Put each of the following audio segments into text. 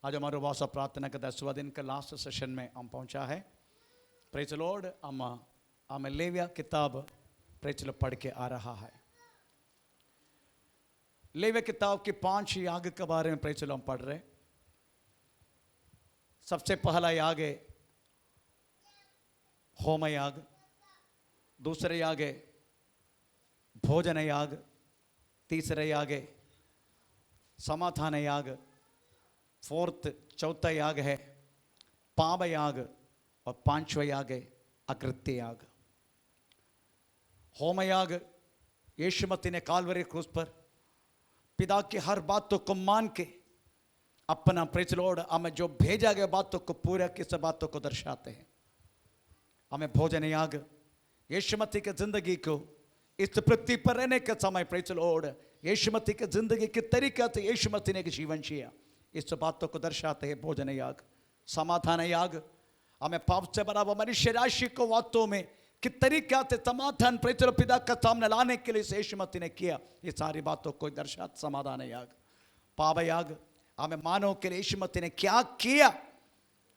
आज हमारे उपवास प्रार्थना का 10वां दिन का लास्ट सेशन में हम पहुंचा है। Praise Lord. हम लेविया किताब प्रेज पढ़ के आ रहा है। लेविया किताब की 5 याग के बारे में प्रेज हम पढ़ रहे। सबसे पहला याग है होम याग, दूसरा याग है भोजन याग, तीसरा याग है समाधान याग, चौथा याग है पाप याग और 5वां याग है अकृत्य याग। होम याग यीशु मसीह ने कालवरी क्रूस पर पिता की हर बातों को मान के अपना प्रेज लॉर्ड हमें जो भेजा गया बातों को पूरा किस बातों को दर्शाते हैं। हमें भोजन याग यीशु मसीह की जिंदगी को इस पृथ्वी पर रहने के समय प्रेज लॉर्ड यीशु मसीह की जिंदगी के तरीके से यीशु मसीह ने जीवन जिया, इस बातों को दर्शाते हैं भोजन याग। समाधान याग हमें पाप से भरा हुआ मनुष्य राशि को बातों में किस तरीके से समाधान प्रेज पिता का सामने लाने के लिए यीशु मसीह ने किया, ये सारी बातों को दर्शाते समाधान याग। पाप याग हमें मानव के लिए यीशु मसीह ने क्या किया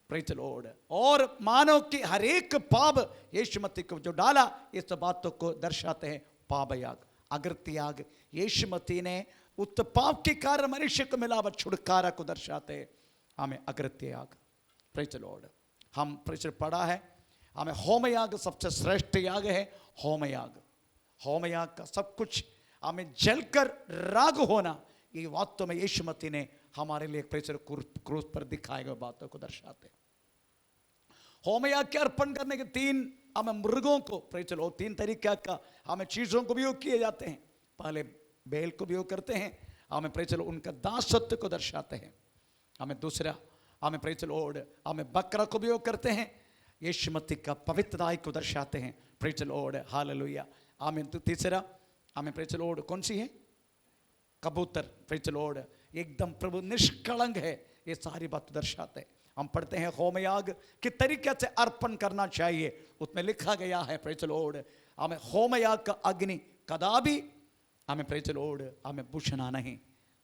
प्रेज लॉर्ड, और मानव की हर एक पाप यीशु मसीह को जो डाला, इस बातों को दर्शाते हैं पाप याग। अकृत्य याग यीशु मसीह ने उस पाप के कारण मनुष्य को मिला हुआ छुटकारा को दर्शाते हैं हमें अकृत्य याग। Praise Lord. हम प्रेज पढ़ा है हमें होम याग सबसे श्रेष्ठ याग है। होम याग, होम याग का सब कुछ हमें जलकर राग होना, ये वास्तव में यीशु मसीह ने हमारे लिए प्रेज क्रूस पर दिखाए गए बातों को दर्शाते हैं। होम याग के अर्पण करने के 3 हमें मृगों को प्रेज लो 3 तरीके का हमें चीजों को भी उपयोग किए जाते हैं। पहले बैल को उपयोग करते हैं, हमें प्रेज लो उनका दासत्व को दर्शाते हैं। हमें दूसरा हमें प्रेज लॉर्ड हमें बकरा को उपयोग करते हैं, यीशु मसीह का पवित्रता को दर्शाते हैं। Praise Lord hallelujah. हमें तीसरा हमें प्रेज लॉर्ड कौन सी है? कबूतर। प्रेज लॉर्ड एकदम प्रभु निष्कलंक है, ये सारी बात दर्शाते हैं। हम पढ़ते हैं होम याग किस तरीके से अर्पण करना चाहिए, उसमें लिखा गया है प्रेज लॉर्ड हमें होम याग का अग्नि कदापि हमें प्रेज लॉर्ड हमें बुझना नहीं।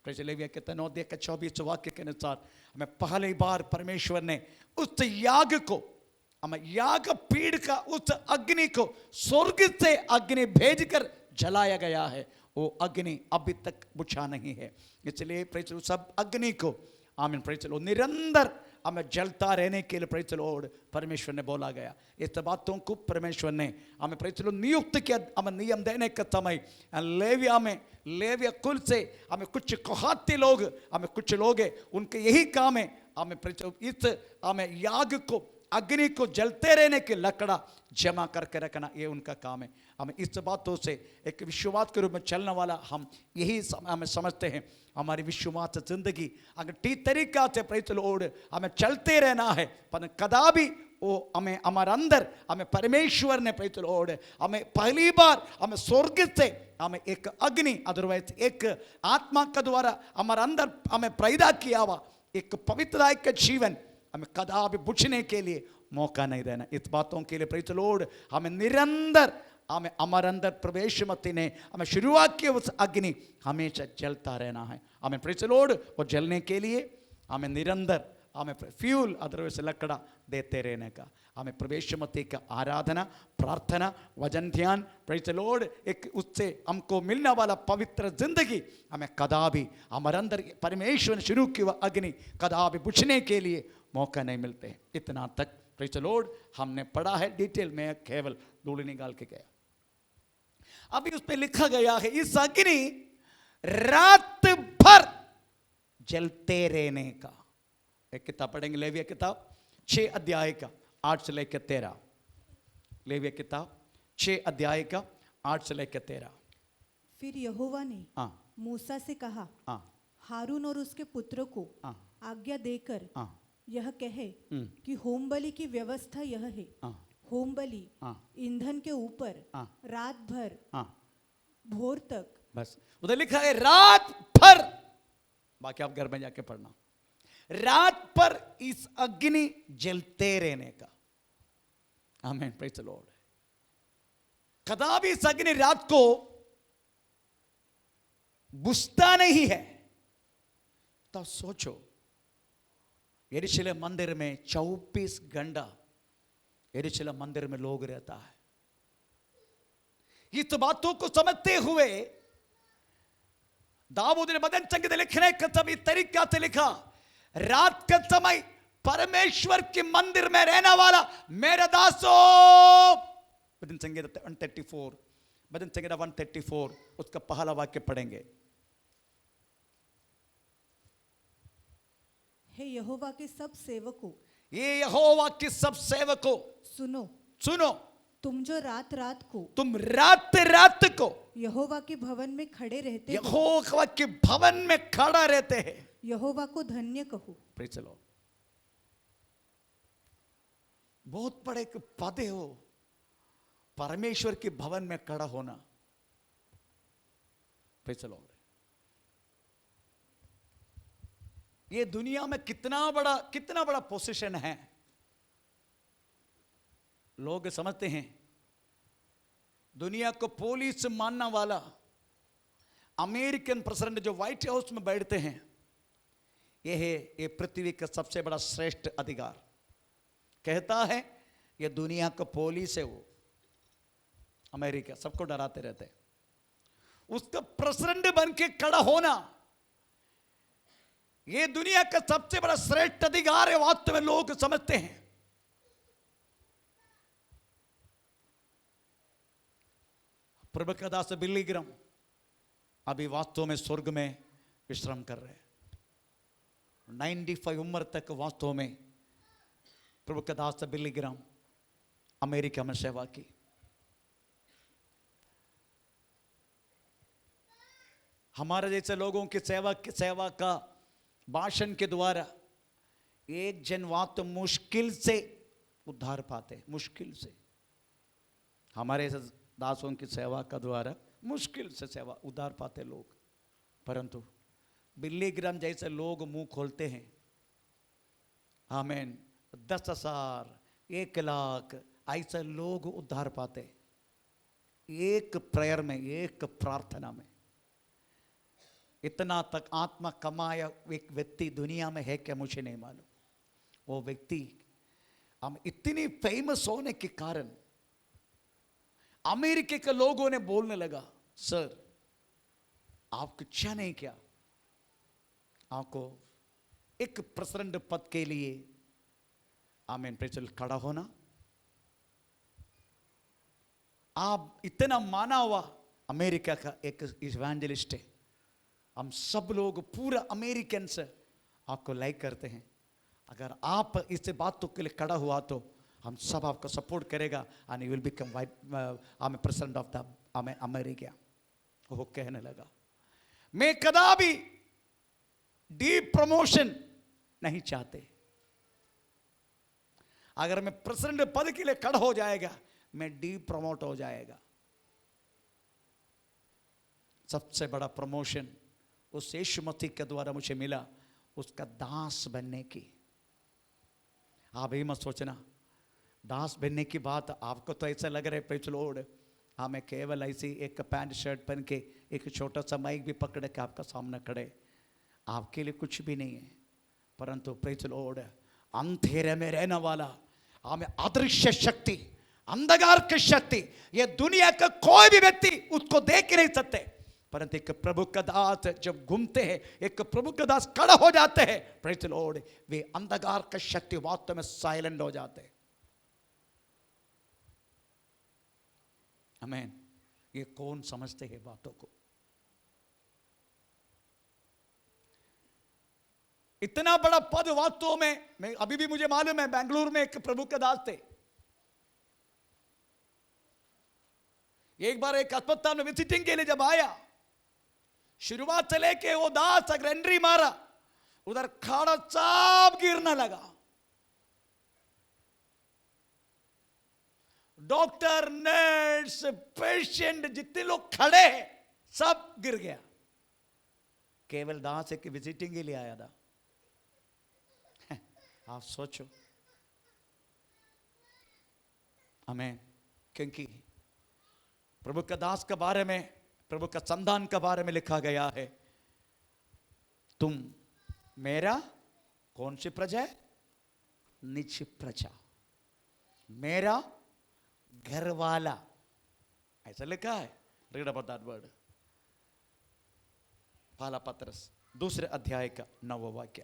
प्रेज लेविया के 9:24 वाक्य के अनुसार हमें पहली बार परमेश्वर ने उस याग को हमें याग पीड़ का उस अग्नि को स्वर्ग से अग्नि भेजकर जलाया गया है, वो अग्नि अभी तक बुझा नहीं है। इसलिए प्रेज सब अग्नि को आमीन प्रेज लो निरंतर हमें जलता रहने के लिए प्रेज लॉर्ड परमेश्वर ने बोला गया। इस बातों को परमेश्वर ने हमें प्रेज लो नियुक्त किया। हमें नियम देने का समय लेविया में लेविया कुल से हमें कुछ कोहाती लोग हमें कुछ लोग हैं, उनके यही काम है हमें प्रेज इस हमें याग को अग्नि को जलते रहने के लकड़ा जमा करके रखना, ये उनका काम है। हमें इस बातों से एक विश्वास के रूप में चलने वाला हम यही हमें समझते हैं। हमारी विश्वास जिंदगी अगर ठीक तरीका से प्रेज लॉर्ड हमें चलते रहना है, पर कदापि वो हमें हमारे अंदर हमें परमेश्वर ने प्रेज लॉर्ड हमें पहली बार हमें स्वर्ग से हमें एक अग्नि अदरवाइज एक आत्मा का द्वारा हमारे अंदर हमें पैदा किया हुआ एक पवित्रता का जीवन हमें कदापि बुझने के लिए मौका नहीं रहना। इस बातों के लिए प्रेज लॉर्ड हमें निरंतर हमें हमारे अंदर प्रवेश मसीह ने हमें शुरुआत की उस अग्नि हमेशा जलता रहना है। हमें प्रेज लॉर्ड और जलने के लिए हमें निरंतर हमें फ्यूल अदरवाइज लकड़ा देते रहने का, हमें प्रवेश मसीह का आराधना प्रार्थना वचन ध्यान प्रेज लॉर्ड एक उससे हमको मिलने वाला पवित्र जिंदगी हमें कदापि हमारे अंदर परमेश्वर ने शुरू की वह अग्नि कदापि बुझने के लिए मौका नहीं मिलते हैं। इतना तक प्रेज लॉर्ड हमने पढ़ा है, डिटेल में केवल धूल निकाल के गया। अभी उस पे लिखा गया है इस अग्नि रात भर जलते रहने का। एक किताब पढ़ेंगे लेविया किताब 6 अध्याय का 8 से लेकर 13। लेविया किताब 6 अध्याय का 8 से लेकर 13। फिर यहोवा ने मूसा से कहा, हारून और उसके पुत्रों को आज्ञा देकर यह कहे कि होम बलि की व्यवस्था यह है, होम बलि ईंधन के ऊपर रात भर भोर तक। बस उधर लिखा है रात भर, बाकी आप घर में जाके पढ़ना। रात पर इस अग्नि जलते रहने का। आमीन प्रेज द लॉर्ड। कदापि इस अग्नि रात को बुझता नहीं है। तो सोचो यरूशलेम मंदिर में 24 घंटा यरूशलेम मंदिर में लोग रहता है। इस बातों को समझते हुए दाऊद ने भजन संगीत लिखने का समय तरीका से लिखा, रात का समय परमेश्वर के मंदिर में रहने वाला मेरा दासो। भजन संगीत 134, भजन संगीत 134 उसका पहला वाक्य पढ़ेंगे। हे यहोवा के सब सेवकों, ये यहोवा के सब सेवकों सुनो, सुनो, तुम जो रात रात को तुम रात रात को यहोवा के भवन में खड़े रहते हो, यहोवा के भवन में खड़ा रहते हैं, यहोवा को धन्य कहो। Praise the Lord. बहुत बड़े एक पद है हो, परमेश्वर के भवन में खड़ा होना। Praise the Lord. ये दुनिया में कितना बड़ा पोजीशन है। लोग समझते हैं दुनिया को पुलिस मानने वाला अमेरिकन प्रेसिडेंट जो व्हाइट हाउस में बैठते हैं, यह है ये पृथ्वी का सबसे बड़ा श्रेष्ठ अधिकार। कहता है ये दुनिया का पुलिस है, वो अमेरिका सबको डराते रहते हैं। उसका प्रेसिडेंट बन के खड़ा होना ये दुनिया का सबसे बड़ा श्रेष्ठ अधिकार है, वास्तव में लोग समझते हैं। प्रभु का दास बिली ग्राम अभी वास्तव में स्वर्ग में विश्राम कर रहे हैं। 95 उम्र तक वास्तव में प्रभु का दास बिली ग्राम अमेरिका में सेवा की। हमारे जैसे लोगों की सेवा का भाषण के द्वारा एक जन वास्तव मुश्किल से उद्धार पाते, मुश्किल से। हमारे दासों की सेवा का द्वारा मुश्किल से सेवा उद्धार पाते लोग, परंतु बिल्ली ग्राम जैसे लोग मुंह खोलते हैं, आमीन, 10,000 1,00,000 ऐसे लोग उद्धार पाते एक प्रेयर में, एक प्रार्थना में। इतना तक आत्मा कमाया एक व्यक्ति दुनिया में है क्या मुझे नहीं मालूम। वो व्यक्ति हम इतनी फेमस होने के कारण अमेरिका के लोगों ने बोलने लगा, सर आपको इच्छा नहीं क्या आपको एक प्रेसिडेंट पद के लिए आमीन प्रेचल खड़ा होना? आप इतना माना हुआ अमेरिका का एक इवेंजलिस्ट है, हम सब लोग पूरा अमेरिकन से आपको लाइक करते हैं। अगर आप इस बातों के लिए खड़ा हुआ तो हम सब आपको सपोर्ट करेगा and you will become white president of the America. वो कहने लगा मैं कदापि डीप प्रमोशन नहीं चाहते। अगर मैं प्रेसिडेंट पद के लिए खड़ा हो जाएगा मैं डीप प्रमोट हो जाएगा। सबसे बड़ा प्रमोशन उस यीशु मसीह के द्वारा मुझे मिला, उसका दास बनने की। आप ही मत सोचना दास बनने की बात आपको तो ऐसा लग रहा है प्रेज़ द लॉर्ड हमें केवल ऐसी एक पैंट शर्ट पहन के एक छोटा सा माइक भी पकड़ के आपका सामने खड़े, आपके लिए कुछ भी नहीं है। परंतु प्रेज़ द लॉर्ड अंधेरे में रहने वाला हमें अदृश्य शक्ति, अंधकार की शक्ति, ये दुनिया का कोई भी व्यक्ति उसको देख नहीं सकते, परंतु एक प्रभु का दास जब घूमते हैं, एक प्रभु का दास खड़ा हो जाते हैं, प्रेज़ द लॉर्ड वे अंधकार का शक्ति वास्तव में साइलेंट हो जाते हैं। आमीन। ये कौन समझते हैं बातों को? इतना बड़ा पद वास्तव में मैं अभी भी मुझे मालूम है बेंगलुरु में एक प्रभु के दास थे। एक बार एक अस्पताल में विजिटिंग के लिए जब आया, शुरुआत से लेके वो दास अगर एंट्री मारा उधर खाड़ा सब गिरने लगा। डॉक्टर, नर्स, पेशेंट जितने लोग खड़े हैं सब गिर गया। केवल दास एक विजिटिंग के लिए आया था। आप सोचो, हमें क्योंकि प्रभु का दास के बारे में, प्रभु का संतान के बारे में लिखा गया है, तुम मेरा कौन सी प्रजा है? निज प्रजा, मेरा घर वाला, ऐसा लिखा है। Read about that word. पहला पत्रस दूसरे अध्याय का 9वां वाक्य,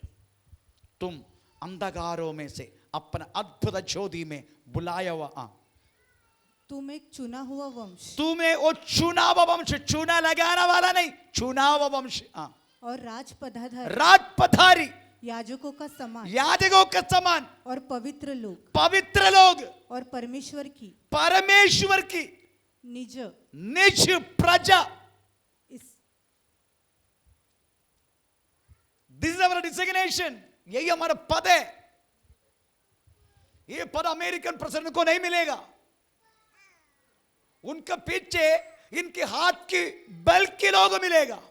तुम अंधकारों में से अपना अद्भुत ज्योति में बुलाया हुआ, तुम एक चुना हुआ वंश तुम्हें वो चुना हुआ वंश, चुना लगाना वाला नहीं, चुना हुआ वंश, और राजपदाधारी, राजपधारी, याजकों का समान, याजकों के समान, और पवित्र लोग, पवित्र लोग, और परमेश्वर की निज निज प्रजा। इस दिस इज अवर डिजिग्नेशन, यही हमारा पद है। ये पद अमेरिकन प्रेसिडेंट को नहीं मिलेगा। उनके पीछे इनके हाथ की बल के लोग मिलेगा,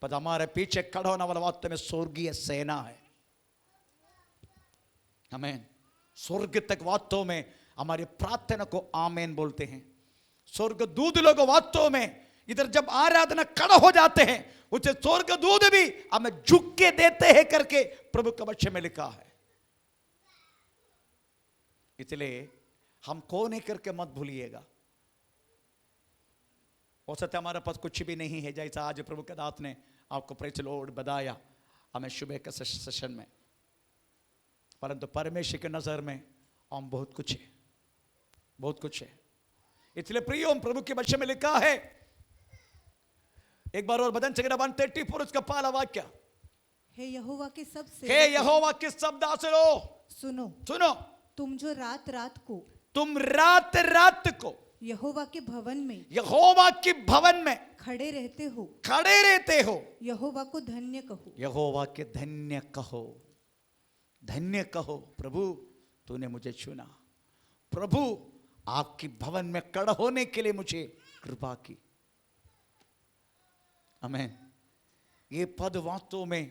पर हमारे पीछे खड़ा होने वाला वास्तव में स्वर्गीय सेना है। आमीन। स्वर्ग तक वास्तव में हमारी प्रार्थना को आमीन बोलते हैं। स्वर्ग दूत लोग वास्तव में इधर जब आराधना खड़ा हो जाते हैं, उसे स्वर्ग दूत भी हमें झुक के देते हैं करके प्रभु के वचन में लिखा है। इसलिए हम कौन है करके मत भूलिएगा। हो सकता है हमारे पास कुछ भी नहीं है, जैसा आज प्रभु के दास ने आपको प्रेज लॉर्ड बताया हमें सुबह के सेशन में, परंतु परमेश्वर की नजर में हम बहुत कुछ है, बहुत कुछ है। इसलिए प्रियो, प्रभु के वचन में लिखा है, एक बार और भजन संहिता 134 उसका पहला वाक्य, हे यहोवा के सब हे यहोवा के सब दासों सुनो, सुनो, तुम जो रात रात को यहोवा के भवन में खड़े रहते हो, यहोवा को धन्य कहो, यहोवा के धन्य कहो, धन्य कहो। प्रभु तूने मुझे चुना, प्रभु आपकी भवन में खड़ा होने के लिए मुझे कृपा की। आमीन। ये पद वास्तव में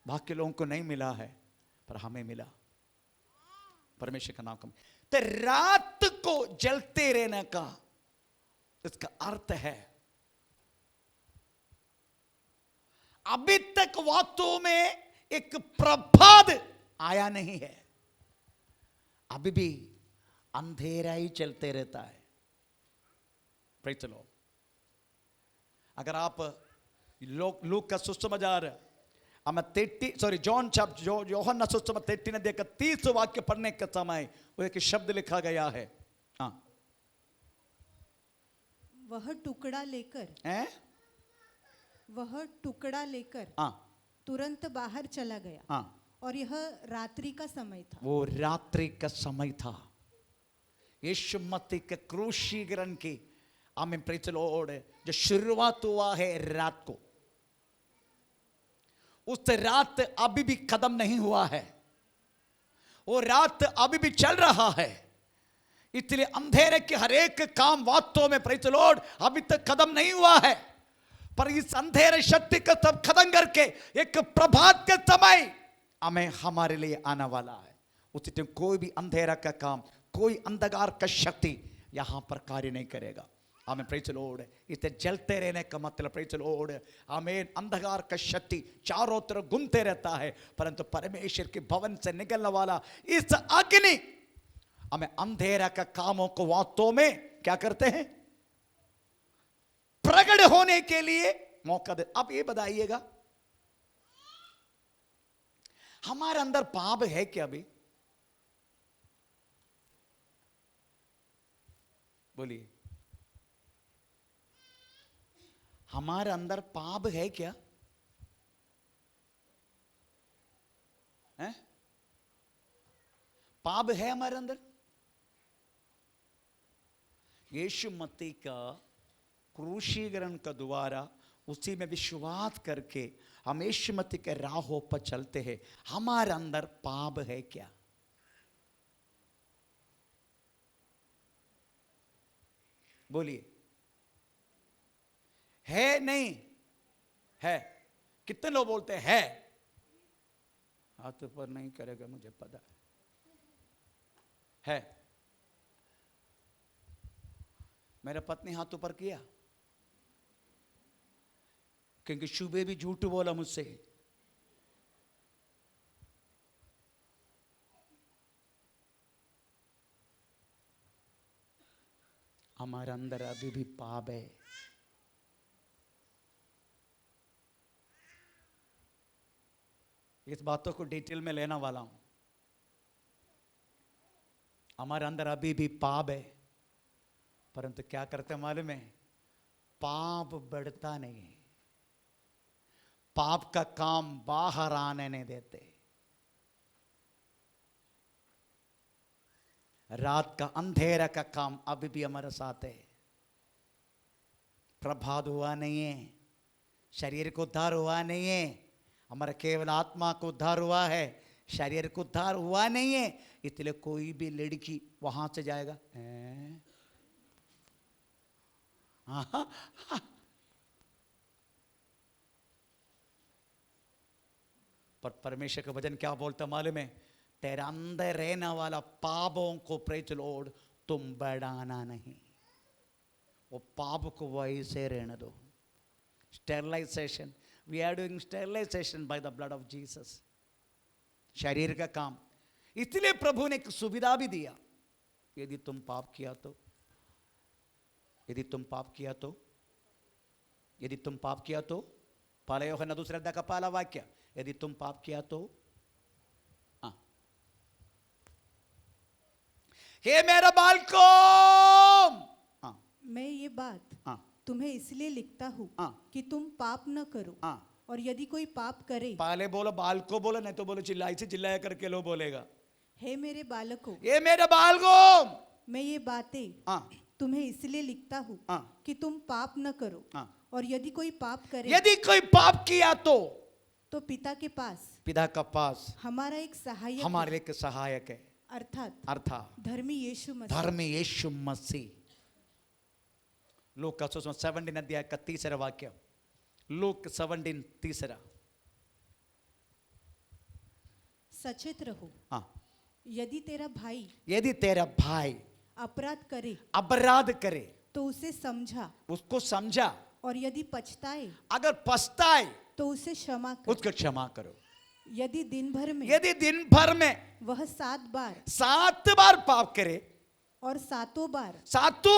बाकी लोगों को नहीं मिला है, पर हमें मिला। परमेश्वर का नाम कम। तो रात को जलते रहने का इसका अर्थ है, अभी तक वास्तव में एक प्रभात आया नहीं है, अभी भी अंधेरा ही चलते रहता है। Praise the Lord. अगर आप लूक का सुसमाचार जॉन चैप्टर यूहन्ना सुसमाचार 13 अध्याय का 30 वाक्य पढ़ने के समय वो एक शब्द लिखा गया है, वह टुकड़ा लेकर तुरंत बाहर चला गया, और यह रात्रि का समय था। वो रात्रि का समय था। यीशु मसीह के क्रूसीकरण की आमीन प्रेज़ द लॉर्ड जो शुरुआत हुआ है रात को, उस रात अभी भी खत्म नहीं हुआ है, वो रात अभी भी चल रहा है। इसलिए अंधेरे के हर एक काम वास्तव में प्रेज़ द लॉर्ड अभी तक खत्म नहीं हुआ है, पर इस अंधेरे शक्ति का सब खत्म करके एक प्रभात के समय हमें हमारे लिए आने वाला है। उसी टाइम कोई भी अंधेरा का काम, कोई अंधकार का शक्ति यहां पर कार्य नहीं करेगा। आमीन प्रेज़ द लॉर्ड। इसे जलते रहने का मतलब प्रेज़ द लॉर्ड आमीन, अंधकार का शक्ति चारों तरफ घूमते रहता है, परंतु परमेश्वर के भवन से निकलने वाला इस अग्नि हमें अंधेरा का कामों को वास्तव में क्या करते हैं, प्रकट होने के लिए मौका दे। अब ये बताइएगा, हमारे अंदर पाप है क्या? अभी बोलिए, हमारे अंदर पाप है क्या? है? पाप है हमारे अंदर? यीशु मसीह का क्रूसीकरण का द्वारा उसी में विश्वास करके हम यीशु मसीह के राहों पर चलते हैं। हमारे अंदर पाप है क्या? बोलिए, है नहीं है? कितने लोग बोलते हैं? हाथ ऊपर नहीं करेगा, मुझे पता है। मेरा पत्नी हाथ ऊपर किया क्योंकि सुबह भी झूठ बोला मुझसे, हमारे अंदर अभी भी पाप है। इस बातों को डिटेल में लेना वाला हूं। हमारे अंदर अभी भी पाप है, परंतु क्या करते हैं मालूम है? पाप बढ़ता नहीं है, पाप का काम बाहर आने नहीं देते। रात का अंधेरा का काम अभी भी हमारे साथ है। प्रभात हुआ नहीं है, शरीर को उद्धार हुआ नहीं है, हमारा केवल आत्मा को उद्धार हुआ है, शरीर को उद्धार हुआ नहीं है। इसलिए कोई भी लड़की वहां से जाएगा, पर परमेश्वर का वचन क्या बोलता मालूम है? तेरे अंदर रहने वाला पापों को प्रेज लॉर्ड तुम बढ़ाना नहीं, वो पाप को वही से रहने दो। Sterilisation, we are doing sterilisation by the blood of Jesus. शरीर का काम, इसलिए प्रभु ने एक सुविधा भी दिया, यदि तुम पाप किया तो, यदि तुम पाप किया तो, यदि तुम पाप किया तो, पहला यूहन्ना 2 अध्याय का पहला वाक्य, यदि तुम पाप किया तो। हे मेरा बालको, मैं ये बात तुम्हें इसलिए लिखता हूँ कि तुम पाप न करो, और यदि कोई पाप करे, पहले बोलो बालको बोलो, नहीं तो बोलो चिल्लाई से चिल्लाया करके लो बोलेगा, हे मेरे बालकों, ये मेरे बालको, मैं ये बातें तुम्हें इसलिए लिखता हूँ कि तुम पाप न करो, और यदि कोई पाप करे, यदि कोई पाप किया तो पिता के पास, पिता का पास हमारा एक सहायक, हमारे एक सहायक है, अर्थात धर्मी यीशु मसीह। धर्मी यीशु मसीह। लूका 17 अध्याय का 3 वाक्य, लूक 17 3। सचेत रहो, यदि तेरा भाई अपराध करे तो उसे समझा, उसको समझा, और यदि पछताए, अगर पछताए तो उसे क्षमा करो, उसको क्षमा करो। यदि दिन भर में वह 7 बार पाप करे और 7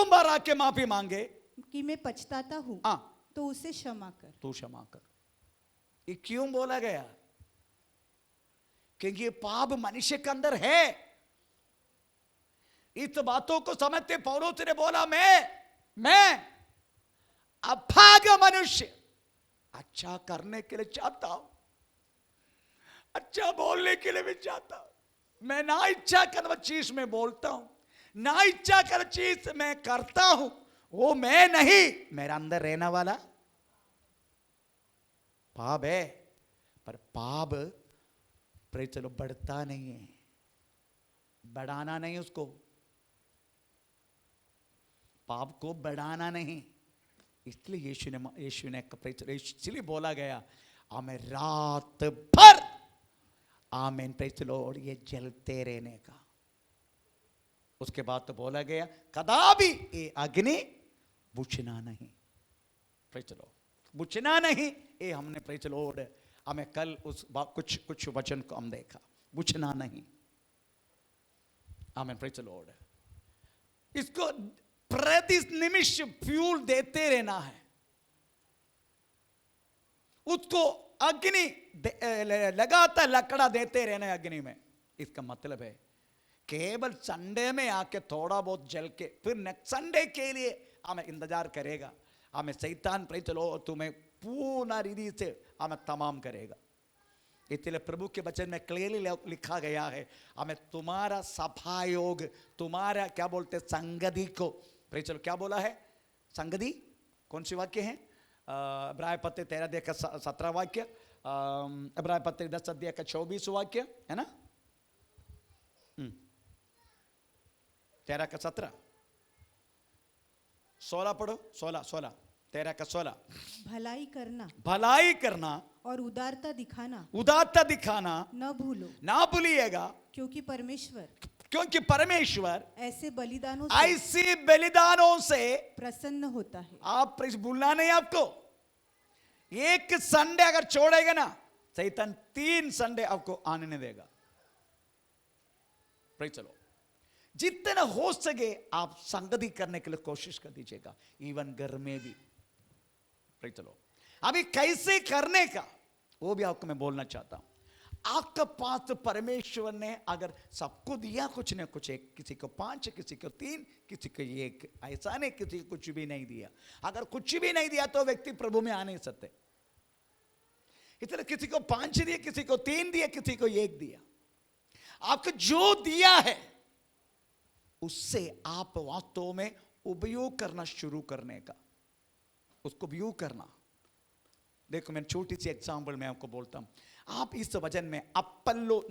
बार आके माफी मांगे कि मैं पछताता हूं, तो उसे क्षमा कर, तू क्षमा कर। ये क्यों बोला गया? क्योंकि ये पाप मनुष्य के अंदर है। इस बातों को समझते पौलुस ने बोला, मैं अभागा मनुष्य, अच्छा करने के लिए चाहता हूं, अच्छा बोलने के लिए भी चाहता हूं, मैं ना इच्छा कर चीज में बोलता हूं, ना इच्छा कर चीज मैं करता हूं, वो मैं नहीं, मेरा अंदर रहने वाला पाप है। पर पाप चलो बढ़ता नहीं है, बढ़ाना नहीं, उसको पाप को बढ़ाना नहीं। इसलिए यीशु ने इसलिए बोला गया, हमें रात भर आमीन प्रेज लॉर्ड ये जलते रहने का। उसके बाद तो बोला गया, कदापि ये अग्नि बुझना नहीं, प्रेज लॉर्ड, बुझना नहीं। ये हमने प्रेज लॉर्ड, हमें कल उस कुछ वचन को हम देखा, बुझना नहीं। आमीन प्रेज लॉर्ड। इसको प्रति निमिष फ्यूल देते रहना है, उसको अग्नि लगातार लकड़ा देते रहना है अग्नि में। इसका मतलब है केवल संडे में आके थोड़ा बहुत जल के फिर नेक्स्ट संडे के लिए हमें इंतजार करेगा, हमें शैतान प्रेज लो तुम्हें पूर्ण रीति से हमें तमाम करेगा। इसलिए प्रभु के वचन में क्लियरली लिखा गया है, हमें तुम्हारा सभायोग, तुम्हारा क्या बोलते संगति को प्रेज लो। क्या बोला है? संगति कौन सी वाक्य है? इब्राहिम पत्र 13 अध्याय का 17 वाक्य, इब्राहिम पत्र 10 अध्याय का 24 वाक्य है ना, 13 का 17, 16 पढ़ो, 16 13 का 16। भलाई करना और उदारता दिखाना न भूलिएगा, क्योंकि परमेश्वर ऐसे बलिदानों से प्रसन्न होता है। आप भूलना नहीं, आपको एक संडे अगर छोड़ेगा ना, शैतान 3 संडे आपको आने नहीं देगा। प्रेज चलो, जितना हो सके आप संगति करने के लिए कोशिश कर दीजिएगा, इवन घर में भी। चलो अभी कैसे करने का वो भी आपको मैं बोलना चाहता हूं। आपका पास परमेश्वर ने अगर सबको दिया कुछ न कुछ, एक किसी को 5, किसी को 3, किसी को 1, ऐसा नहीं किसी को कुछ भी नहीं दिया। अगर कुछ भी नहीं दिया तो व्यक्ति प्रभु में आ नहीं सकते। इसलिए किसी को 5 दिया, किसी को 3 दिया, किसी को 1 दिया। आपको जो दिया है उससे आप वास्तव में उपयोग करना शुरू करने का, उसको उपयोग करना। देखो मैं छोटी सी एग्जांपल मैं आपको बोलता हूं। आप इस वचन में अपोल्लोस,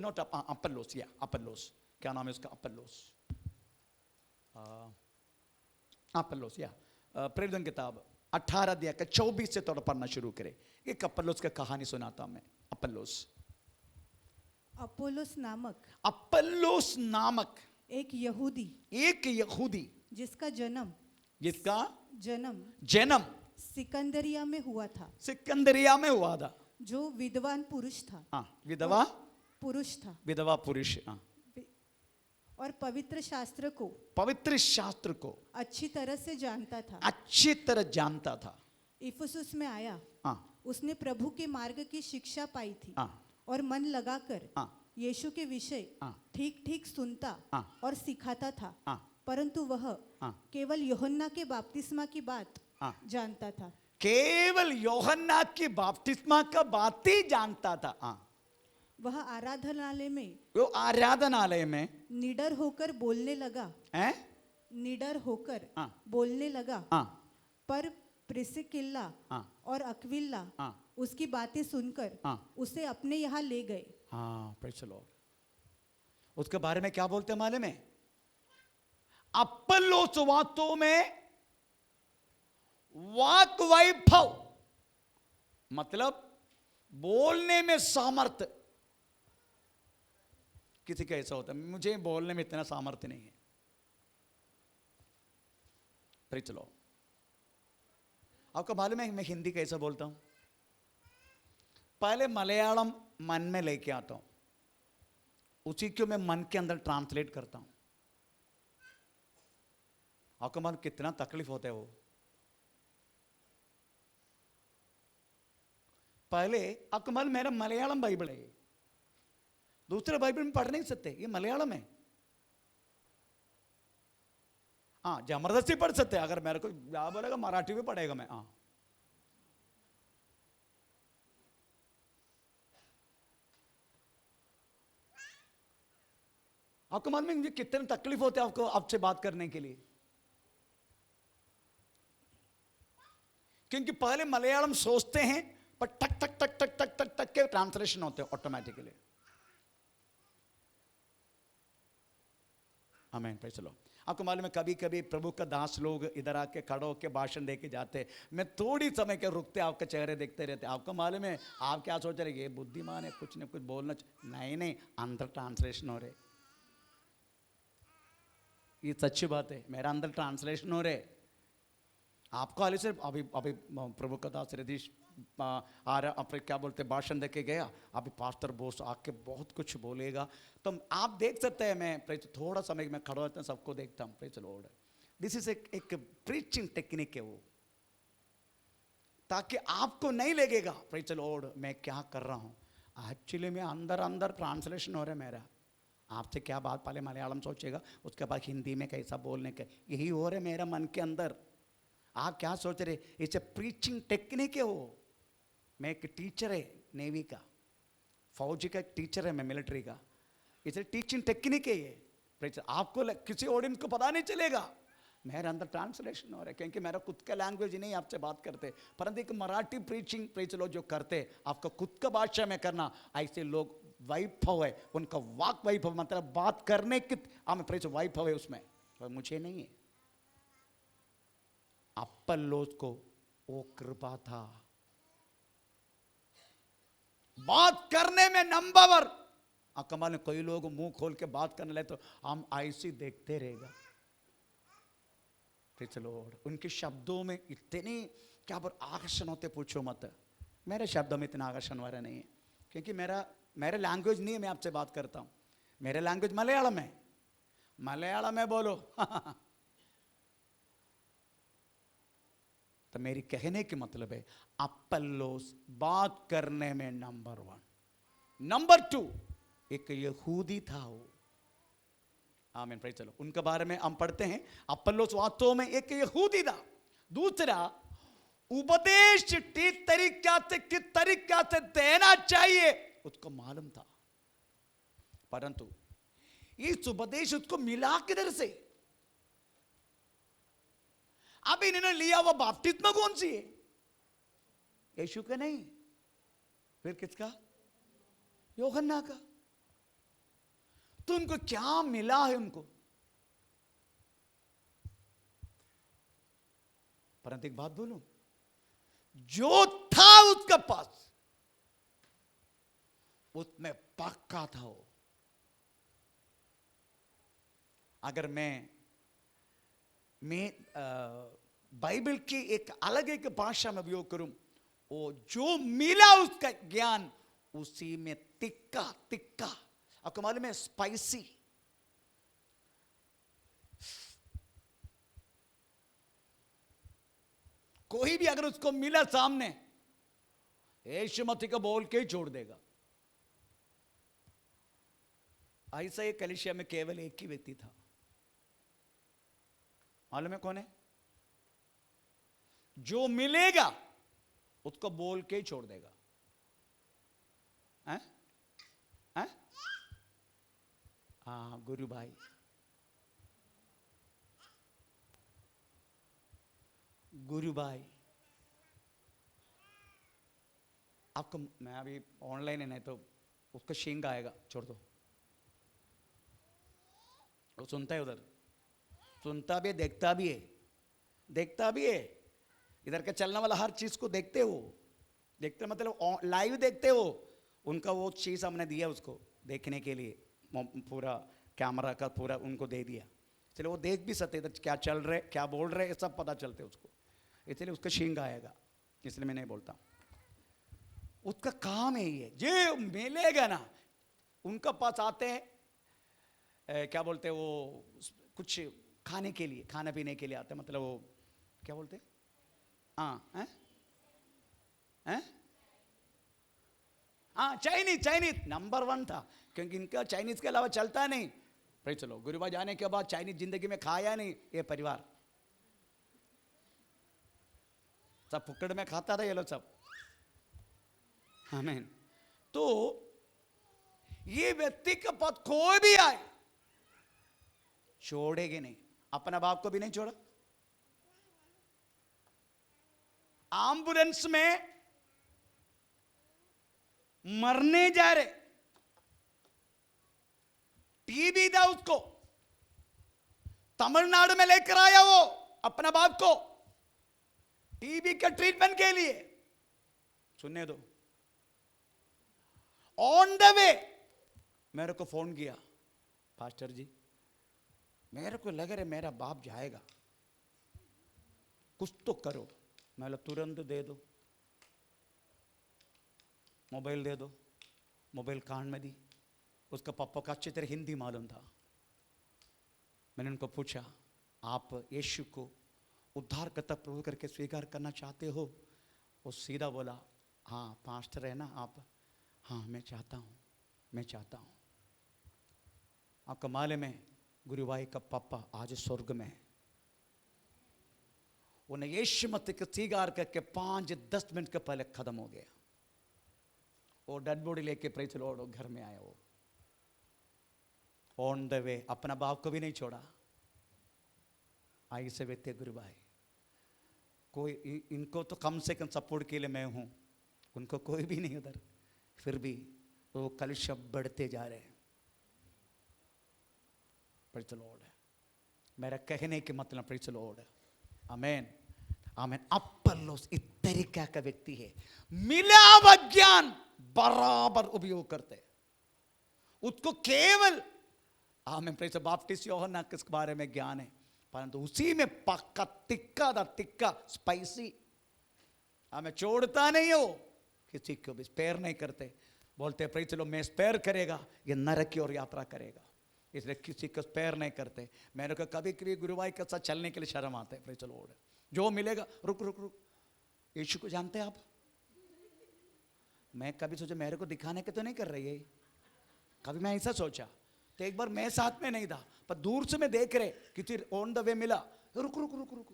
क्या नाम है उसका? अपोल्लोस या प्रेरितों की किताब 18 अध्याय का 24 से थोड़ा पढ़ना शुरू करें। एक अपोल्लोस का कहानी सुनाता हूं मैं। अपोलोस नामक एक यहूदी जिसका जन्म सिकंदरिया में हुआ था, जो विद्वान पुरुष था। विधवा पुरुष और पवित्र शास्त्र को अच्छी तरह से जानता था। इफिसुस में आया, उसने प्रभु के मार्ग की शिक्षा पाई थी और मन लगाकर यीशु के विषय ठीक ठीक सुनता और सिखाता था। परंतु वह केवल यूहन्ना के बपतिस्मा की बात जानता था। केवल यूहन्ना की बपतिस्मा का बात ही जानता था। वह आराधनालय में निडर होकर बोलने लगा। पर प्रिस्किल्ला और अक्विला उसकी बातें सुनकर उसे अपने यहाँ ले गए। Praise the Lord. उसके बारे में क्या बोलते हैं मालूम है? अपोल्लोस वास्तव में वाक वैभव, मतलब बोलने में सामर्थ्य। किसी का ऐसा होता है, मुझे बोलने में इतना सामर्थ्य नहीं है। Praise the Lord. आपको मालूम है मैं हिंदी कैसा बोलता हूं? पहले मलयालम मन में लेके आता हूं, उसी को मैं मन के अंदर ट्रांसलेट करता हूं। आपको मालूम कितना तकलीफ होता है वो? पहले आपको मालूम मेरा मलयालम बाइबल है, दूसरे बाइबल में पढ़ नहीं सकते, ये मलयालम है। जबरदस्ती पढ़ सकते, अगर मेरे को क्या बोलेगा मराठी भी पढ़ेगा मैं। आपको मालूम है मुझे कितने तकलीफ होते हैं आपको आपसे बात करने के लिए? क्योंकि पहले मलयालम सोचते हैं पर टक टक टक टक टक टक टक के ट्रांसलेशन होते हैं ऑटोमेटिकली। आमीन, प्रेज़ द लॉर्ड। आपको मालूम है कभी कभी प्रभु का दास लोग इधर आके खड़े होके भाषण देके जाते, मैं थोड़ी समय के रुकते आपका चेहरे देखते रहते। आपको मालूम है आप क्या सोच रहे, ये बुद्धिमान है, कुछ न कुछ बोलना नहीं, अंदर ट्रांसलेशन हो रहे। ये सच्ची बात है, मेरा अंदर ट्रांसलेशन हो रहे। आपको हाल से अभी प्रभु का दास रदीश आ रहा, अपने क्या बोलते भाषण देके गया, अभी पास्टर बोस आके बहुत कुछ बोलेगा, तो आप देख सकते हैं। मैं थोड़ा समय में खड़ा होता हूँ, सबको देखता हूँ। Praise the Lord. This is एक प्रीचिंग टेक्निक है वो, ताकि आपको नहीं लगेगा प्रेज़ द लॉर्ड मैं क्या कर रहा हूँ। एक्चुअली में अंदर ट्रांसलेशन हो रहा है मेरा। आपसे क्या बात, पहले मलयालम सोचेगा, उसके बाद हिंदी में कैसा बोलने का, यही हो रहा है मेरा मन के अंदर। आप क्या सोच रहे? इट्स ए प्रीचिंग टेक्निक है वो। मैं एक टीचर है नेवी का, फौजी का एक टीचर है मैं, मिलिट्री का। इट्स ए टीचिंग टेक्निक है ये। आपको किसी ऑडियंस को पता नहीं चलेगा, मेरे अंदर ट्रांसलेशन हो रहा है, क्योंकि मेरा खुद का लैंग्वेज नहीं आपसे बात करते। परंतु एक मराठी प्रीचिंग प्रेज़ लोग जो करते, आपका खुद का भाषा में करना, ऐसे लोग वैभव है उनका, वाक वैभव मतलब बात करने की प्रेज़ वैभव है उसमें, तो मुझे नहीं है। अपोल्लोस को वो कृपा था, बात करने में नंबर। कमाल, कोई लोग मुंह खोल के बात करने लगे तो हम ऐसे देखते रहेगा। Praise the Lord. उनके शब्दों में इतने क्या पर आकर्षण होते, पूछो मत। मेरे शब्दों में इतना आकर्षण वाला नहीं है, क्योंकि मेरा लैंग्वेज नहीं है। मैं आपसे बात करता हूं, मेरा लैंग्वेज मलयालम है। मलयालम में बोलो। तो मेरी कहने की मतलब है अपोल्लोस बात करने में नंबर 1, नंबर 2 एक यहूदी था वो। आमीन, प्रेज़ द लॉर्ड। उनके बारे में हम पढ़ते हैं अपोल्लोस वास्तव में एक यहूदी था। दूसरा, उपदेश किस तरीका से देना चाहिए उसको मालूम था, परंतु इस उपदेश उसको मिला किधर से? अब इन्होंने लिया वो बपतिस्मा कौन सी है? यीशु का नहीं, फिर किसका? यूहन्ना का। तो उनको क्या मिला है उनको? परंतु एक बात बोलूं, जो था उसके पास उसमें पक्का था वो। अगर मैं बाइबल की एक अलग एक भाषा में उपयोग करूं, वो जो मिला उसका ज्ञान उसी में तिक्का तिक्का, आपको मालूम है स्पाइसी। कोई भी अगर उसको मिला सामने, यीशु मसीह को बोल के छोड़ देगा। ऐसा एक कलीसिया में केवल एक ही व्यक्ति था, मालूम है कौन है? जो मिलेगा उसको बोल के छोड़ देगा। हैं? हैं? गुरु भाई, गुरु भाई आपको, मैं अभी ऑनलाइन है, नहीं तो उसका शिंग आएगा, छोड़ दो। वो सुनता है, उधर सुनता भी है, देखता भी है, देखता भी है। इधर का चलने वाला हर चीज को देखते हो, देखते मतलब लाइव देखते हो। उनका वो चीज हमने दिया उसको देखने के लिए, पूरा कैमरा का पूरा उनको दे दिया, इसलिए वो देख भी सकते इधर क्या चल रहे, क्या बोल रहे, ये सब पता चलते उसको। इसलिए उसका शिंग आएगा, इसलिए मैं नहीं बोलता। उसका काम है ये, जो मिलेगा ना उनका पास आते हैं, क्या बोलते हैं वो, कुछ खाने के लिए, खाना पीने के लिए आते हैं, मतलब वो क्या बोलते हैं, चाइनीज नंबर 1 था, क्योंकि इनका चाइनीज के अलावा चलता नहीं। भाई चलो, गुरुबा जाने के बाद चाइनीज जिंदगी में खाया नहीं ये परिवार, सब फुकड़ में खाता था ये लोग सब। आमीन। तो ये व्यक्ति के पास कोई भी आए छोड़ेगे नहीं, अपना बाप को भी नहीं छोड़ा। एम्बुलेंस में मरने जा रहे, टीबी था उसको, तमिलनाडु में लेकर आया वो अपना बाप को टीबी के ट्रीटमेंट के लिए। सुनने दो, ऑन द वे मेरे को फोन किया, पास्टर जी मेरे को लग रहा है मेरा बाप जाएगा, कुछ तो करो। मैं तुरंत दे दो, मोबाइल दे दो। मोबाइल कान में दी। उसका पापा का अच्छी तरह हिंदी मालूम था। मैंने उनको पूछा, आप यीशु को उद्धारकर्ता प्रभु करके स्वीकार करना चाहते हो? वो सीधा बोला, हाँ पास्टर है ना आप? हाँ मैं चाहता हूँ, मैं चाहता हूँ। आपका मालूम है गुरु भाई का पापा आज स्वर्ग में है। उन्हें यीशु मसीह को स्वीकार करके 5-10 मिनट के पहले खत्म हो गया। वो डेड बॉडी लेके प्रेज़ द लॉर्ड घर में आया। वो ऑन द वे अपना बाप को भी नहीं छोड़ा। ऐसे व्यक्ति गुरु भाई, कोई इनको तो कम से कम सपोर्ट के लिए मैं हूं, उनको कोई भी नहीं उधर, फिर भी वो कलिशा बढ़ते जा रहे हैं। Praise the Lord. मेरा कहने के मतलब प्रेज़ द लॉर्ड, आमीन आमीन। अपोल्लोस इस तरीका का व्यक्ति है, मिला हुआ ज्ञान बराबर उपयोग करते, उसको केवल आमीन प्रेज़ द बपतिस्मा यूहन्ना के बारे में ज्ञान है, परंतु उसी में पक्का तिक्का दा तिक्का स्पाइसी। हमें छोड़ता नहीं हो, किसी को भी स्पेयर नहीं करते। बोलते प्रेज़ द लॉर्ड मैं स्पेयर करेगा, ये नरक की ओर यात्रा करेगा। इसलिए किसी को स्पेयर नहीं करते। मेरे को कभी कभी गुरुभाई के साथ चलने के लिए शर्म आता है। Praise the Lord. जो मिलेगा रुक रुक रुक। यीशु को जानते हैं आप? मैं कभी सोचा मेरे को दिखाने के तो नहीं कर रही है, कभी मैं ऐसा सोचा। तो एक बार मैं साथ में नहीं था, पर दूर से मैं देख रहे किसी ऑन द वे मिला, रुक रुक रुक रुक,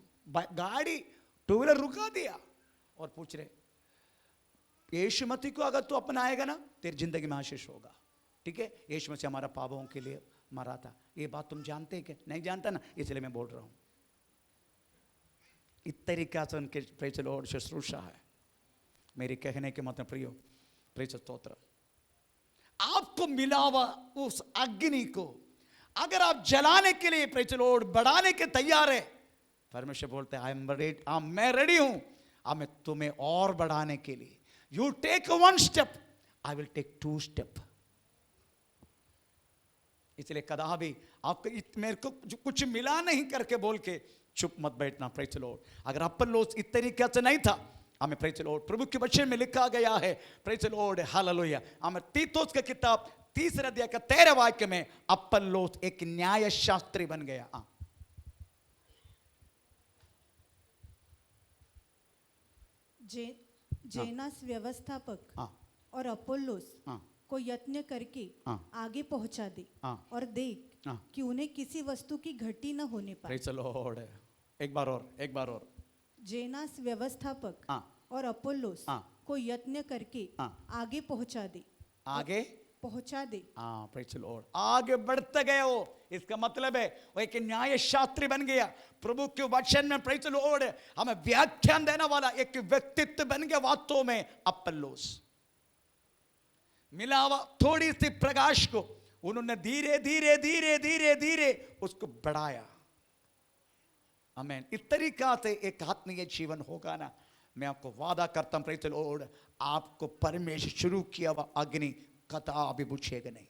गाड़ी टू व्हीलर रुका दिया और पूछ रहे यीशु मसीह को अगर तू अपनाएगा ना तेरी जिंदगी में आशीष होगा। ठीक है, यीशु मसीह हमारा पापों के लिए मरा था। ये बात तुम जानते हैं क्या? नहीं जानता ना, इसलिए मैं बोल रहा हूं। इस तरीका से उनके प्रेज़ द लॉर्ड शुश्रूषा है। मेरे कहने के मतलब प्रियो, प्रेज़ स्तोत्र, आपको मिला हुआ उस अग्नि को अगर आप जलाने के लिए प्रेज़ द लॉर्ड बढ़ाने के तैयार है, परमेश्वर बोलते हैं मैं रेडी हूं, मैं तुम्हें और बढ़ाने के लिए। You take 1 step, I will take 2 step. इसलिए कदा भी आपको मेरे को कुछ मिला नहीं करके बोल के चुप मत बैठना। Praise the Lord. अगर अपन लोग इस तरीके से नहीं था, हमें प्रेज़ द लॉर्ड प्रभु के वचन में लिखा गया है, प्रेज़ द लॉर्ड हालेलुया, हमें तीतुस का किताब 3 अध्याय का 13 वाक्य में अपन लोग एक न्याय शास्त्री बन गया। जेनास व्यवस्थापक और अपोल्लोस को यत्न करके आगे पहुंचा दे और देख कि उन्हें किसी वस्तु की घटी न होने पाए। Praise the Lord. एक बार और। जेनास व्यवस्थापक और अपोल्लोस को यत्न करके आगे पहुंचा दे। Praise the Lord. आगे बढ़ते गए वो, इसका मतलब है वो एक न्याय शास्त्री बन गया। प्रभु के वचन में प्रेज़ द लॉर्ड हमें व्याख्यान देने वाला एक व्यक्तित्व बन गया। वास्तव में अपोल्लोस मिला हुआ थोड़ी सी प्रकाश को उन्होंने धीरे धीरे धीरे धीरे धीरे उसको बढ़ाया। आमीन। इस तरीका से एक आत्मीय जीवन होगा ना, मैं आपको वादा करता हूं प्रेज़ द लॉर्ड, आपको परमेश्वर शुरू किया हुआ अग्नि कदापि बुझेगा नहीं।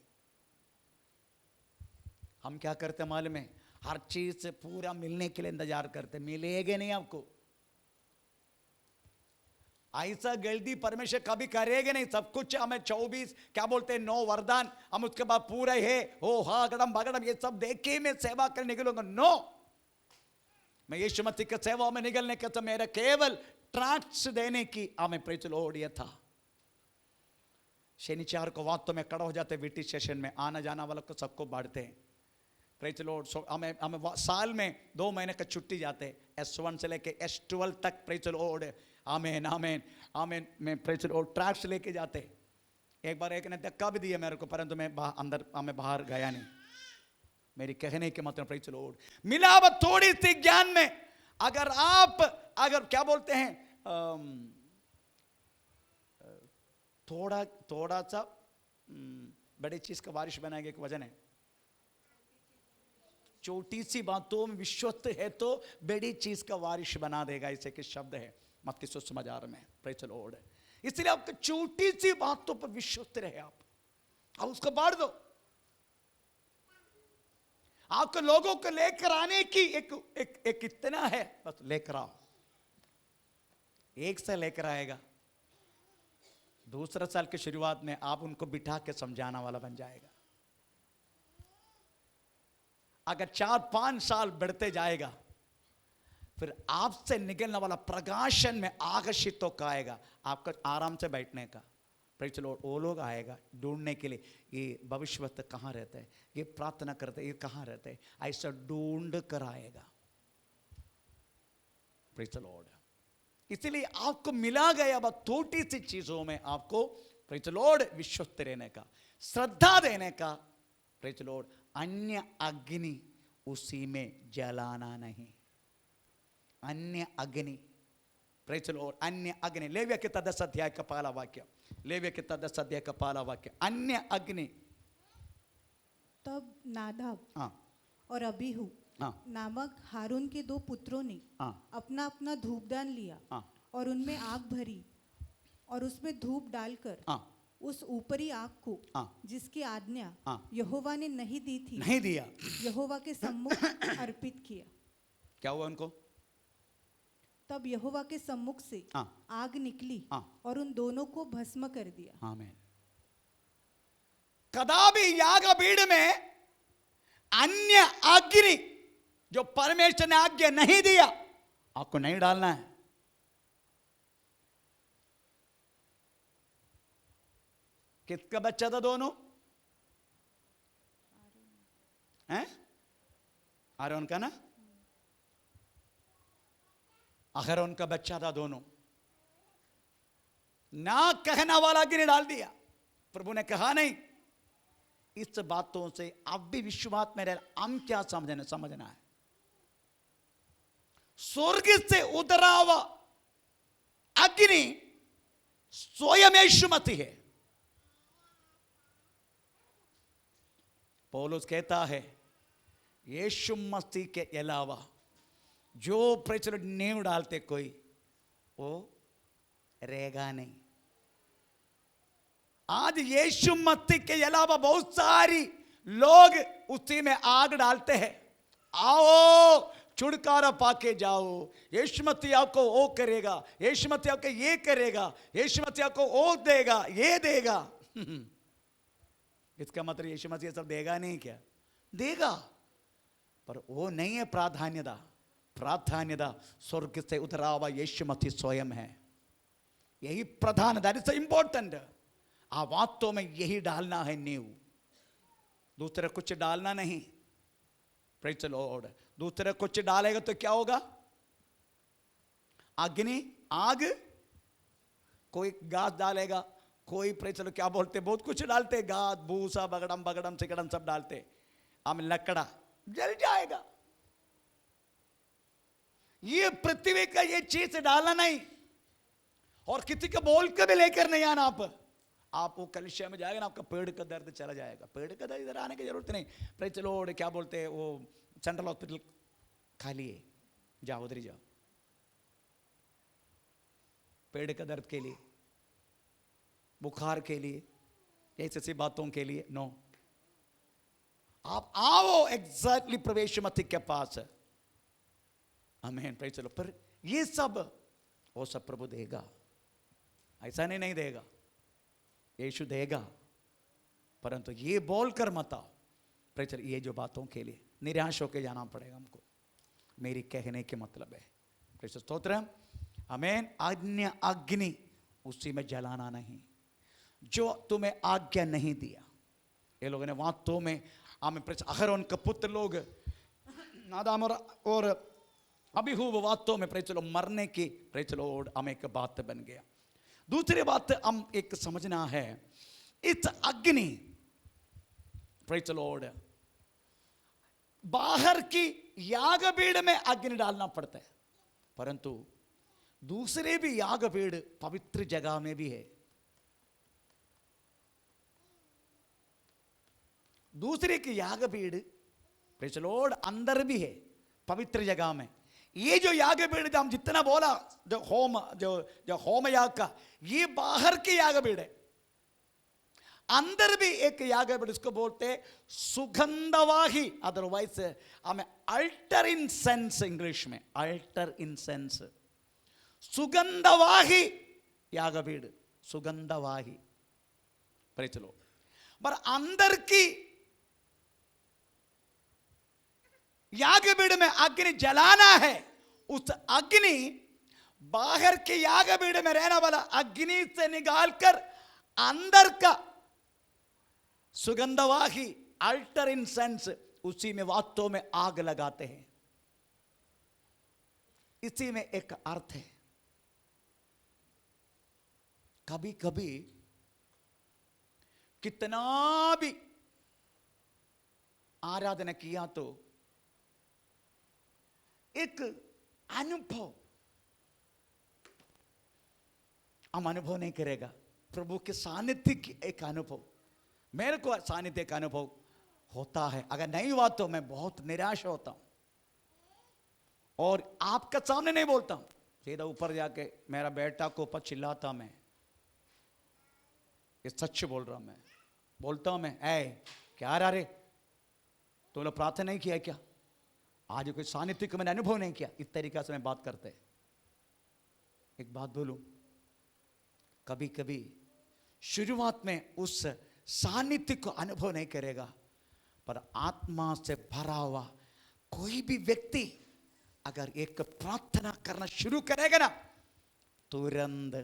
हम क्या करते मालूम है? हर चीज से पूरा मिलने के लिए इंतजार करते, मिलेगा नहीं आपको। ऐसा गलती परमेश्वर कभी करेगा नहीं। सब कुछ हमें 24 क्या बोलते हैं 9 वरदान, हम उसके बाद पूरा है ओ हा गड़म बगड़म ये सब देख के मैं सेवा करने निकलूंगा। नो, मैं यीशु मसीह के सेवा में निकलने का तो मेरा केवल ट्रैक्ट्स देने की हमें प्रेज़ द लॉर्ड ये था। शनिवार को वास्तव में खड़ा हो जाते वीटी सेशन में, आना जाना वालों को सबको बांटते हैं। Praise the Lord. हमें साल में 2 महीने का छुट्टी जाते, S1 से लेके S12 तक। Praise the Lord. आमीन आमीन आमीन। मैं प्रेज़ द लॉर्ड ट्रैक्ट्स लेके जाते। एक बार एक ने धक्का भी दिया मेरे को, परंतु मैं अंदर मैं बाहर गया नहीं। मेरी कहने के मतलब प्रेज़ द लॉर्ड, मिलावट थोड़ी सी ज्ञान में अगर आप क्या बोलते हैं थोड़ा सा बड़ी चीज का बारिश बनाएंगे, एक वजन है। छोटी सी बातों में विश्वस्त है तो बड़ी चीज का बारिश बना देगा, ऐसे के शब्द है मत्ती सुसमाचार में। Praise the Lord. इसलिए आपको छोटी सी बातों पर विश्वस्त रहे, आप उसको बांट दो। आपको लोगों को लेकर आने की एक इतना है, बस लेकर आओ। एक से लेकर आएगा, दूसरा साल की शुरुआत में आप उनको बिठा के समझाना वाला बन जाएगा। अगर 4-5 साल बढ़ते जाएगा, फिर आपसे निकलने वाला प्रकाशन में आकर्षित होकर आएगा आपका आराम से बैठने का। Praise the Lord. वो लोग आएगा ढूंढने के लिए, ये भविष्यवक्ता कहाँ रहते हैं, ये प्रार्थना करते हैं, ये कहाँ रहते हैं, ऐसा ढूंढ कर आएगा। Praise the Lord. इसलिए आपको मिला गया बस छोटी सी चीजों में आपको प्रेज़ द लॉर्ड विश्वस्त रहने का, श्रद्धा देने का। Praise the Lord. अन्य अग्नि उसी में जलाना नहीं, अन्य अग्नि। Praise the Lord. अन्य अग्नि। लेविया के 10 अध्याय का पहला वाक्य, लेविया के 10 अध्याय का पहला वाक्य, अन्य अग्नि। तब नादाब और अबीहू नामक हारून के 2 पुत्रों ने अपना अपना धूपदान लिया और उनमें आग भरी और उसमें धूप डालकर उस ऊपरी आग को जिसकी आज्ञा यहोवा ने नहीं दी थी, नहीं दिया, यहोवा के सम्मुख अर्पित किया। क्या हुआ उनको? तब यहोवा के सम्मुख से आग निकली और उन दोनों को भस्म कर दिया। आमीन। कदापि याग पीढ़ में अन्य अग्नि जो परमेश्वर ने आज्ञा नहीं दिया आपको नहीं डालना है। किसका बच्चा था दोनों? हैं? आरोन का ना, अहरोन का बच्चा था दोनों। ना कहना वाला अग्नि डाल दिया। प्रभु ने कहा नहीं, इस बातों से अब भी विश्वास में रह, हम क्या समझना है। स्वर्ग से उतरा हुआ अग्नि स्वयं यीशु मसीह है। पौलुस कहता है यीशु मसीह के अलावा जो प्रचलित नींव डालते कोई वो रहेगा नहीं। आज यीशु मसीह के अलावा बहुत सारी लोग उसी में आग डालते हैं। आओ छुटकारा पाके जाओ, यीशु मसीह आपको वो करेगा, यीशु मसीह आपको ये करेगा, यीशु मसीह आपको वो देगा, ये देगा। इसका मतलब यीशु मसीह सब देगा नहीं क्या? देगा, पर वो नहीं है प्राधान्यता। प्राधान्यता स्वर्ग से उतरा हुआ यीशु मसीह स्वयं है। यही प्रधान, दैट इज इंपॉर्टेंट। आ बातों में यही डालना है नींव, दूसरा कुछ डालना नहीं। Praise the Lord. दूसरा कुछ डालेगा तो क्या होगा? अग्नि, आग। कोई घास डालेगा, कोई प्रेज़ द लॉर्ड क्या बोलते, बहुत कुछ डालते, घास भूसा बगड़म बगड़म सिकड़म सब डालते, हम लकड़ा जल जाएगा। ये पृथ्वी का ये चीज डालना नहीं, और किसी को बोल के भी लेकर नहीं आना। आप वो कलिसिया में जाएगा ना, आपका पेड़ का दर्द चला जाएगा। पेड़ का दर्द इधर आने की जरूरत नहीं। प्रेज़ द लॉर्ड क्या बोलते हैं, वो सेंट्रल हॉस्पिटल खाली है, जाओ उधर ही जाओ। पेड़ का दर्द के लिए, बुखार के लिए, ऐसी ऐसी बातों के लिए नो। आप आओ एग्जैक्टली प्रवेश मसीह के पास। आमीन, प्रेज़ द लॉर्ड। पर ये सब वो सब प्रभु देगा, ऐसा नहीं देगा, यीशु देगा। परंतु ये बोलकर मत आओ। प्रेज़ द लॉर्ड, ये जो बातों के लिए निराश होकर जाना पड़ेगा हमको। मेरी कहने के मतलब है, प्रेज़ द लॉर्ड, स्तोत्र, आमीन। अन्य अग्नि उसी में जलाना नहीं जो तुम्हें आज्ञा नहीं दिया। ये लोगों ने वास्तव में हमें अहरोन के पुत्र लोग नादाब और अबीहूद वास्तव में प्रेज़ द लॉर्ड मरने की प्रेज़ द लॉर्ड हमें एक बात बन गया। दूसरी बात हम एक समझना है, इस अग्नि प्रेज़ द लॉर्ड बाहर की यागपीठ में अग्नि डालना पड़ता है, परंतु दूसरे भी यागपीठ पवित्र जगह में भी है। दूसरे की यागपीठ प्रेज़ द लॉर्ड अंदर भी है, पवित्र जगह में। ये जो यागपीठ हम जितना बोला, जो होम याग का, ये बाहर की यागपीठ है। अंदर भी एक यागपीठ, इसको बोलते हैं सुगंधवाही, अदरवाइज हमें अल्टर इंसेंस, इंग्लिश में अल्टर इंसेंस, सुगंधवाही यागपीठ, सुगंधवाही। Praise the lord. पर अंदर की यागपीठ में अग्नि जलाना है। उस अग्नि बाहर के यागपीठ में रहने वाला अग्नि से निकालकर अंदर का सुगंधवाही अल्टर इंसेंस, उसी में वास्तव में आग लगाते हैं। इसी में एक अर्थ है। कभी कभी कितना भी आराधना किया तो एक अनुभव हम अनुभव नहीं करेगा। प्रभु के सानिध्य की एक अनुभव, मेरे को सानिध्य का अनुभव होता है। अगर नहीं हुआ तो मैं बहुत निराश होता हूं, और आपका सामने नहीं बोलता हूं, सीधा ऊपर जाके मेरा बेटा को ऊपर चिल्लाता मैं, ये सच बोल रहा हूं। मैं बोलता हूं, मैं क्या रहा रे, तुम लोग प्रार्थना नहीं किया क्या, आज कोई सानिध्य को मैंने अनुभव नहीं किया, इस तरीका से मैं बात करते। एक बात बोलूं, कभी कभी शुरुआत में उस सानिध्य को अनुभव नहीं करेगा, पर आत्मा से भरा हुआ कोई भी व्यक्ति अगर एक प्रार्थना करना शुरू करेगा ना, तुरंत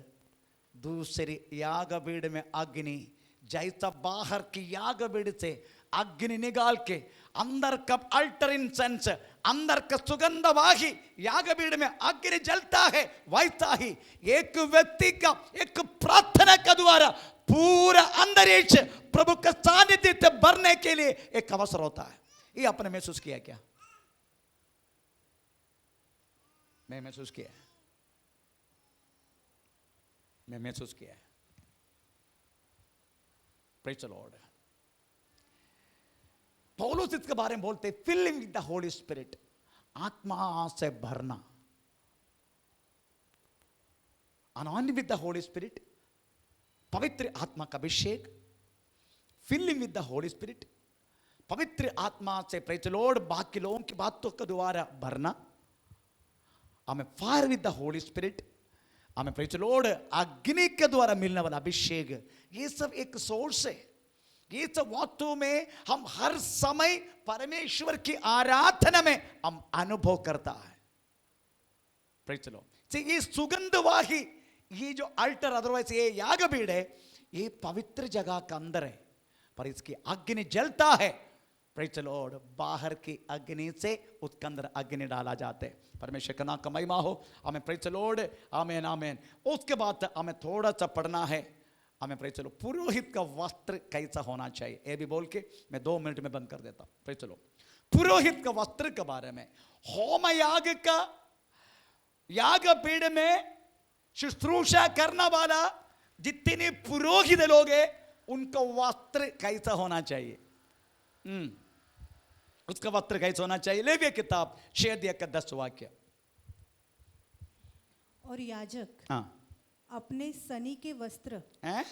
दूसरी याग भीड़ में अग्नि, जैसा बाहर की याग भीड़ से अग्नि निकाल के अंदर का अल्टर इंसेंस, अंदर का सुगंधवाही याग भीड़ में अग्नि जलता है, वैसा ही एक व्यक्ति का एक प्रार्थना का द्वारा पूरा अंतरिक्ष प्रभु का सानिध्य से भरने के लिए एक अवसर होता है। ये आपने महसूस किया क्या? मैं महसूस किया, मैं महसूस किया। Praise the lord. पौलुस इसके बारे में बोलते filling with the holy spirit, आत्मा से भरना, anointed with the holy spirit, पवित्र आत्मा का अभिषेक, filling with the holy spirit, पवित्र आत्मा से प्रेज द लॉर्ड बाकी लोगों की बातों के द्वारा भरना, हमें fire with the holy spirit, हमें प्रेज द लॉर्ड अग्नि के द्वारा मिलने वाला अभिषेक, ये सब एक सोर्स है। ये सब वास्तव में हम हर समय परमेश्वर की आराधना में हम अनुभव करता है। Praise the Lord. ये सुगंधवाही, ये जो अल्टर अदरवाइज ये याग भीड़ है, ये पवित्र जगह का अंदर है, पर इसकी अग्नि जलता है। Praise the Lord. बाहर की अग्नि से उसके अंदर अग्नि डाला जाता है। परमेश्वर का नाम का महिमा हो। हमें प्रेज द लॉर्ड। आमेन आमेन। उसके बाद हमें थोड़ा सा पढ़ना है। हमें प्रेज द लॉर्ड पुरोहित का वस्त्र कैसा होना चाहिए, ये भी बोल के मैं 2 मिनट में बंद कर देता हूं। Praise the Lord. पुरोहित का वस्त्र के बारे में, होम याग का याग पीढ़ में शुश्रूषा करने वाला जितने पुरोहित लोग हैं, उनका वस्त्र कैसा होना चाहिए? उसका वस्त्र कैसा होना चाहिए? लेविय किताब 6 अध्याय का 10 वाक्य। और याजक हाँ, अपने सनी के वस्त्र, हैं?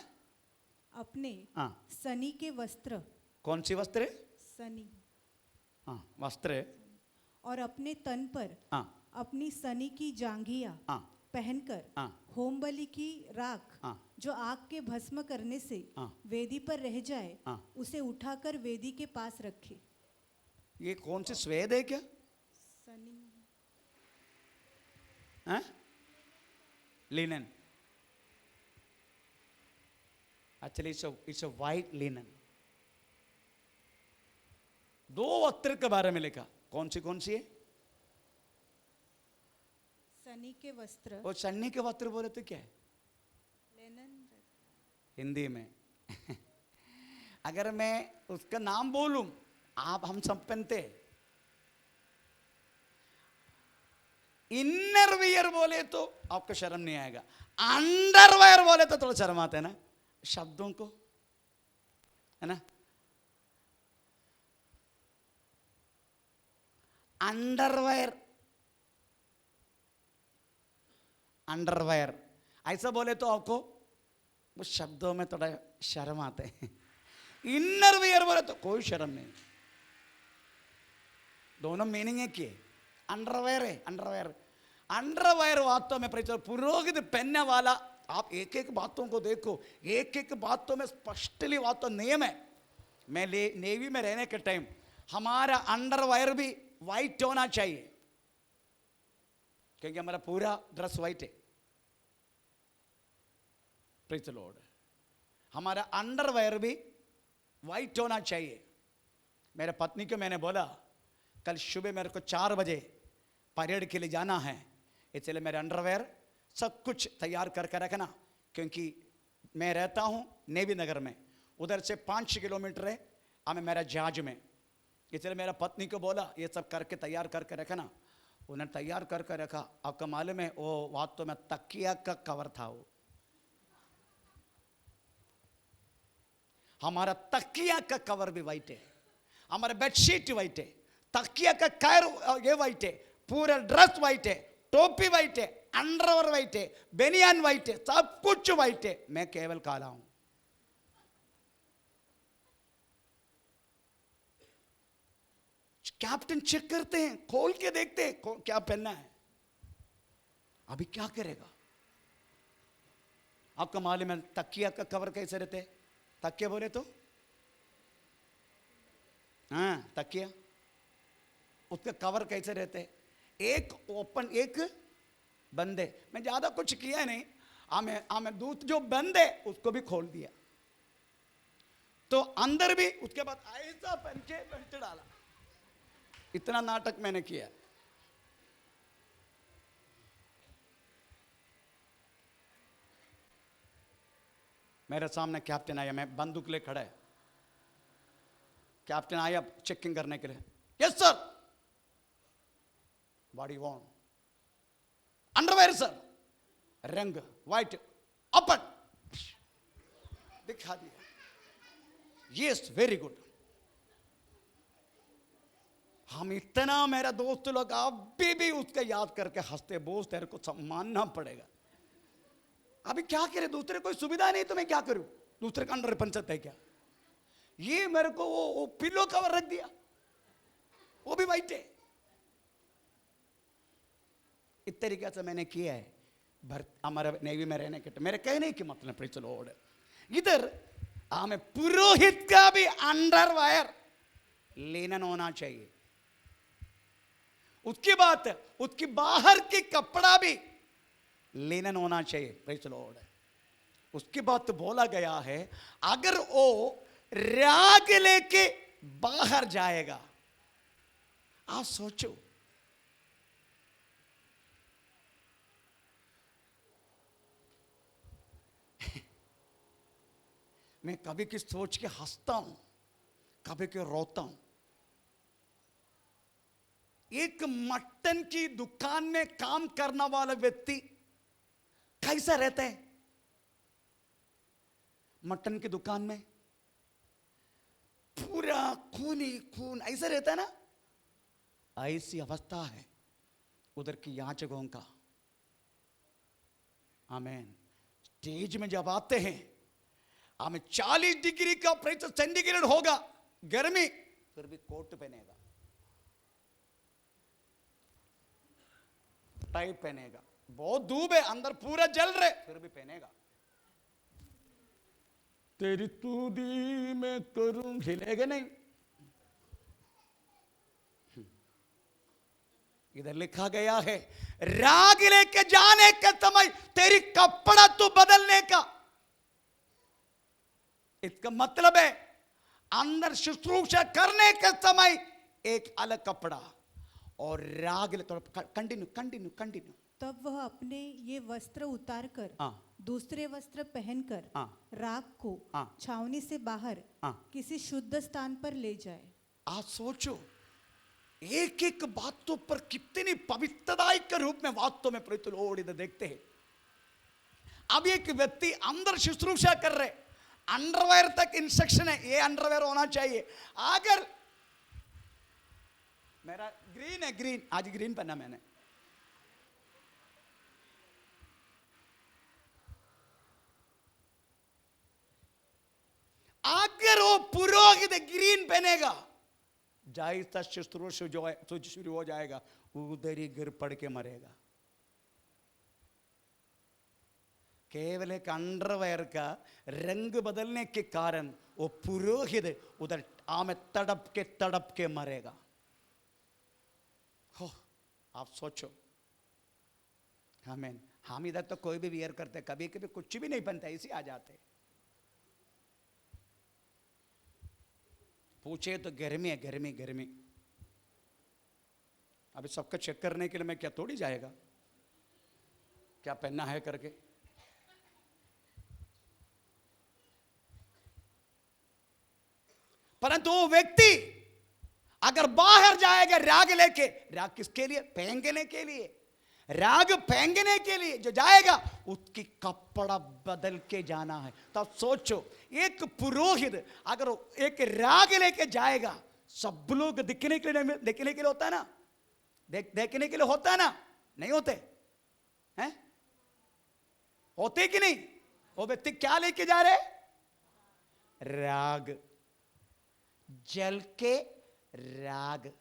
अपने हाँ, सनी के वस्त्र, कौन सी वस्त्र? सनी, हाँ, वस्त्र। और अपने तन पर हाँ, अपनी सनी की जांघिया हाँ, पहनकर हाँ, होम बलि की राख हाँ, जो आग के भस्म करने से हाँ, वेदी पर रह जाए, हाँ। उसे उठाकर वेदी के पास रखे। ये कौन सी स्वेद है क्या? सनी, हैं? Linen. Actually it's a white linen. 2 वस्त्र के बारे में लिखा, कौन सी है? सनी के वस्त्र, वो सन्नी के वस्त्र बोले तो क्या है लेनन, हिंदी में? अगर मैं उसका नाम बोलूं, आप हम सब पहनते। इनरवियर बोले तो आपको शर्म नहीं आएगा, अंडरवायर बोले तो थोड़ा शर्म आता है ना शब्दों को, है ना? अंडरवायर, अंडरवायर ऐसा बोले तो आपको वो शब्दों में थोड़ा शर्म आते हैं। इनरवियर बोले तो कोई शर्म नहीं। दोनों मीनिंग है कि अंडरवेयर है, अंडरवेयर। अंडरवेयर वास्तव में पुरोहित पहनने वाला, आप एक एक बातों को देखो, एक एक बातों में स्पष्टली वास्तव नियम है। मैं नेवी में रहने के टाइम हमारा अंडरवेयर भी वाइट होना चाहिए, क्योंकि हमारा पूरा ड्रेस वाइट है। Praise the Lord. हमारा अंडरवेयर भी वाइट होना चाहिए। मेरे पत्नी को मैंने बोला कल सुबह मेरे को 4 बजे परेड के लिए जाना है, इसलिए मेरे अंडरवेयर सब कुछ तैयार करके रखना, क्योंकि मैं रहता हूँ नेवी नगर में, उधर से 5 किलोमीटर है हमें मेरा जहाज में। इसलिए मेरा पत्नी को बोला ये सब करके तैयार करके रखना। उन्हें तैयार करके रखा। आपका मालूम है वो वास्तव में तकिया का कवर था। वो हमारा तकिया का कवर भी वाइट है, हमारा बेडशीट वाइट है, तकिया का कवर ये वाइट है, पूरा ड्रेस वाइट है, टोपी वाइट है, अंडरवेयर वाइट है, बेनियान वाइट है, सब कुछ वाइट है। मैं केवल काला हूं। कैप्टन चेक करते हैं, खोल के देखते हैं क्या पहनना है। अभी क्या करेगा? आपका मालूम है तकिया का कवर कैसे रहते? तकिया बोले तो हाँ, तकिया उसका कवर कैसे रहते, एक ओपन एक बंदे। मैं ज्यादा कुछ किया नहीं, हमें दूध जो बंद है उसको भी खोल दिया, तो अंदर भी उसके बाद ऐसा पहन के बेल्ट डाला। इतना नाटक मैंने किया। मेरे सामने कैप्टन आया, मैं बंदूक ले खड़ा है। कैप्टन आया चेकिंग करने के लिए। Yes sir, what do you want? Underwear sir, रंग व्हाइट, ओपन, दिखा दिया। Yes very good. हम इतना, मेरा दोस्त लोग अभी भी उसका याद करके हंसते, बोझ तेरे को मानना पड़ेगा। अभी क्या करे, दूसरे कोई सुविधा नहीं तो मैं क्या करूं? दूसरे का अंडर पंचत है क्या? ये मेरे को वो पिलो कवर रख दिया, वो भी वाइट है। इस तरीके से मैंने किया है हमारे नेवी में रहने के। मेरे कहने की मतलब प्रेज़ द लॉर्ड, इधर हमें पुरोहित का भी अंडरवायर लिनन होना चाहिए। उसकी बात, उसकी बाहर की कपड़ा भी लिनन होना चाहिए। Praise the Lord. उसकी बात बोला गया है, अगर वो राग लेके बाहर जाएगा, आप सोचो, मैं कभी की सोच के हंसता हूं, कभी के रोता हूं। एक मटन की दुकान में काम करने वाला व्यक्ति कैसा रहता है? मटन की दुकान में पूरा खून ही खून ऐसा रहता है ना, ऐसी अवस्था है उधर की याचकों का। आमीन। स्टेज में जब आते हैं, हमें 40 डिग्री का सेंटीग्रेड होगा गर्मी, फिर भी कोट पहनेगा, टाई पहनेगा। बहुत धूप है, अंदर पूरा जल रहे, फिर भी पहनेगा। तेरी तूदी में करूं, हिलेगा नहीं। इधर लिखा गया है, राग लेके जाने का समय तेरी कपड़ा तू बदलने का। इसका मतलब है अंदर शुश्रूषा करने के समय एक अलग कपड़ा, और राग ले। Continue continue continue. तब वह अपने ये वस्त्र उतारकर दूसरे वस्त्र पहनकर राग को छावनी से बाहर किसी शुद्ध स्थान पर ले जाए। आप सोचो, एक एक बातों पर कितनी पवित्रता के रूप में वास्तव में प्रेरित लोग इधर देखते हैं। अब एक व्यक्ति अंदर शुश्रूषा कर रहे, अंडरवेयर तक इंस्ट्रक्शन है, ये अंडरवेयर होना चाहिए। अगर मेरा ग्रीन है, ग्रीन, आज ग्रीन पहना मैंने, अगर वो पुरोहित ग्रीन पहनेगा, जैसा शुश्रूषा जो है शुरू हो जाएगा, उधर ही गिर पड़ के मरेगा। केवल एक अंडरवेयर का रंग बदलने के कारण वो पुरोहित उधर आमे तड़प के मरेगा। हो, आप सोचो। आमीन। हम इधर तो कोई भी वियर करते, कभी कभी कुछ भी नहीं पहनता, इसी आ जाते। पूछे तो गर्मी है, गर्मी गर्मी। अभी सबका चेक करने के लिए मैं क्या थोड़ी जाएगा क्या पहनना है करके। परंतु वो व्यक्ति अगर बाहर जाएगा राग लेके, राग किसके लिए? पहनने के लिए। राग पहनने के लिए जो जाएगा, उसकी कपड़ा बदल के जाना है। तो सोचो, एक पुरोहित अगर एक राग लेके जाएगा, सब लोग देखने के लिए होता है ना, देखने के लिए होता है ना, नहीं होते हैं? होते कि नहीं? वो व्यक्ति क्या लेके जा रहे? राग, जल के राग।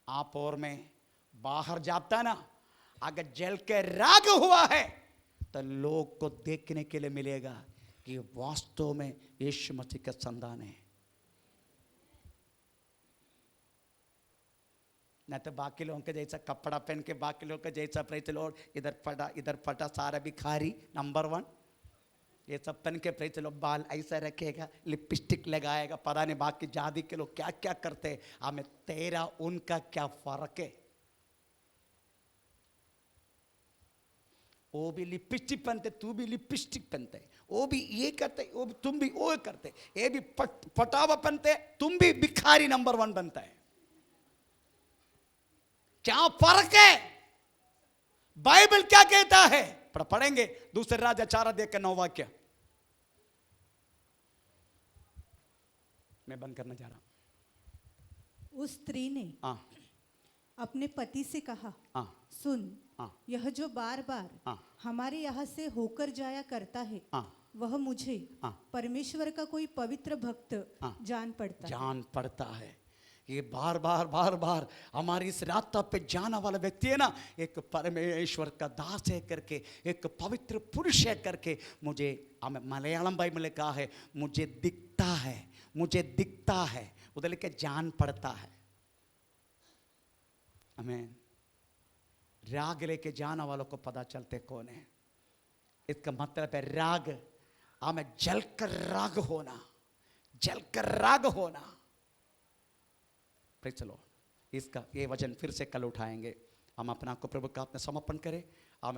आप और में बाहर जाता ना, अगर जल के राग हुआ है तो लोग को देखने के लिए मिलेगा कि वास्तव में यीशु मसीह का संतान है। न तो बाकी लोगों के जैसा कपड़ा पहन के बाकी लोगों के जैसा प्रेज लॉर्ड इधर फटा सारा भिखारी नंबर 1, ये सब पहन के प्रेज लॉर्ड बाल ऐसा रखेगा, लिपस्टिक लगाएगा, पता नहीं बाकी जाति के लोग क्या क्या करते हैं, हमें तेरा उनका क्या फर्क है। वो भी लिपस्टिक पहनते, तू भी लिपस्टिक पहनते, वो भी ये करते, वो भी तुम भी वो करते, ये भी पटावा पहनते, तुम भी भिखारी नंबर 1 बनता है। क्या फर्क है? बाइबल क्या कहता है? पढ़ेंगे दूसरे राजा 4:9 वाक्य। मैं बंद करना चाह रहा हूं। उस स्त्री ने अपने पति से कहा, सुन, यह जो बार बार हमारे यहाँ से होकर जाया करता है, वह मुझे परमेश्वर का कोई पवित्र भक्त जान पड़ता है। ये बार बार हमारी इस रास्ता पे जाने वाला व्यक्ति है ना, एक परमेश्वर का दास है करके, एक पवित्र पुरुष है करके, मुझे मलयालम बाइबल में कहा है, मुझे दिखता है, उधर लिखे जान पड़ता है। आमीन। राग लेके जाने वालों को पता चलते कौन है। इसका मतलब है राग, हमें जलकर राग होना। Praise the Lord. इसका ये वचन फिर से कल उठाएंगे। हम अपना को प्रभु का अपने समर्पण करें।